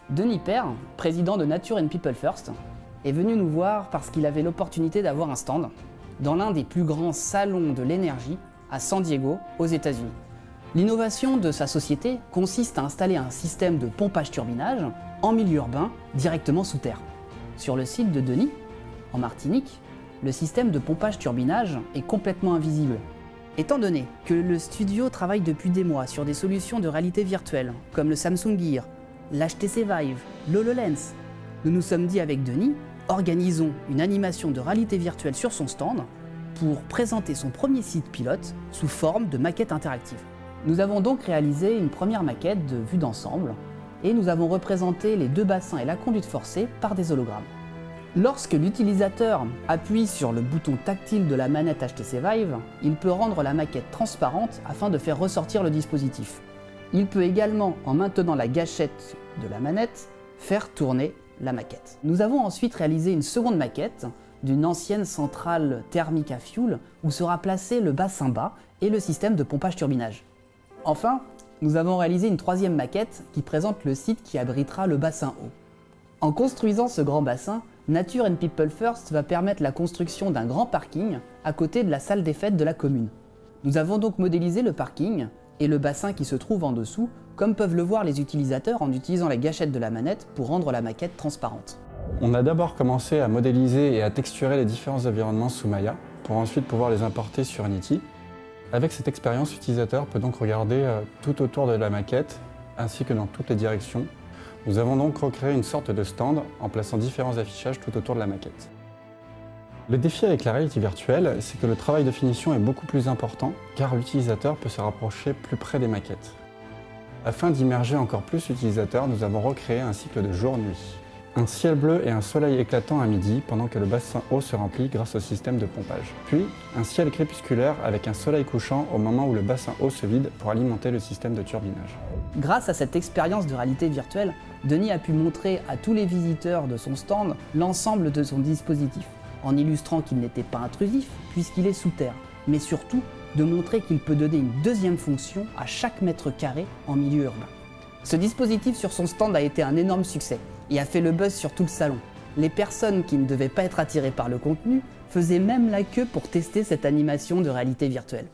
Denis Père, président de Nature and People First, est venu nous voir parce qu'il avait l'opportunité d'avoir un stand dans l'un des plus grands salons de l'énergie à San Diego, aux États-Unis. L'innovation de sa société consiste à installer un système de pompage-turbinage en milieu urbain, directement sous terre. Sur le site de Denis, en Martinique, le système de pompage-turbinage est complètement invisible. Étant donné que le studio travaille depuis des mois sur des solutions de réalité virtuelle, comme le Samsung Gear, l'HTC Vive, l'HoloLens, nous nous sommes dit avec Denis, organisons une animation de réalité virtuelle sur son stand pour présenter son premier site pilote sous forme de maquette interactive. Nous avons donc réalisé une première maquette de vue d'ensemble et nous avons représenté les deux bassins et la conduite forcée par des hologrammes. Lorsque l'utilisateur appuie sur le bouton tactile de la manette HTC Vive, il peut rendre la maquette transparente afin de faire ressortir le dispositif. Il peut également, en maintenant la gâchette de la manette, faire tourner la maquette. Nous avons ensuite réalisé une seconde maquette d'une ancienne centrale thermique à fioul où sera placé le bassin bas et le système de pompage-turbinage. Enfin, nous avons réalisé une troisième maquette qui présente le site qui abritera le bassin haut. En construisant ce grand bassin, Nature and People First va permettre la construction d'un grand parking à côté de la salle des fêtes de la commune. Nous avons donc modélisé le parking et le bassin qui se trouve en dessous, comme peuvent le voir les utilisateurs en utilisant la gâchette de la manette pour rendre la maquette transparente. On a d'abord commencé à modéliser et à texturer les différents environnements sous Maya, pour ensuite pouvoir les importer sur Unity. Avec cette expérience, l'utilisateur peut donc regarder tout autour de la maquette, ainsi que dans toutes les directions. Nous avons donc recréé une sorte de stand en plaçant différents affichages tout autour de la maquette. Le défi avec la réalité virtuelle, c'est que le travail de finition est beaucoup plus important, car l'utilisateur peut se rapprocher plus près des maquettes. Afin d'immerger encore plus l'utilisateur, nous avons recréé un cycle de jour-nuit. Un ciel bleu et un soleil éclatant à midi pendant que le bassin haut se remplit grâce au système de pompage. Puis, un ciel crépusculaire avec un soleil couchant au moment où le bassin haut se vide pour alimenter le système de turbinage. Grâce à cette expérience de réalité virtuelle, Denis a pu montrer à tous les visiteurs de son stand l'ensemble de son dispositif, en illustrant qu'il n'était pas intrusif puisqu'il est sous terre, mais surtout de montrer qu'il peut donner une deuxième fonction à chaque mètre carré en milieu urbain. Ce dispositif sur son stand a été un énorme succès et a fait le buzz sur tout le salon. Les personnes qui ne devaient pas être attirées par le contenu faisaient même la queue pour tester cette animation de réalité virtuelle.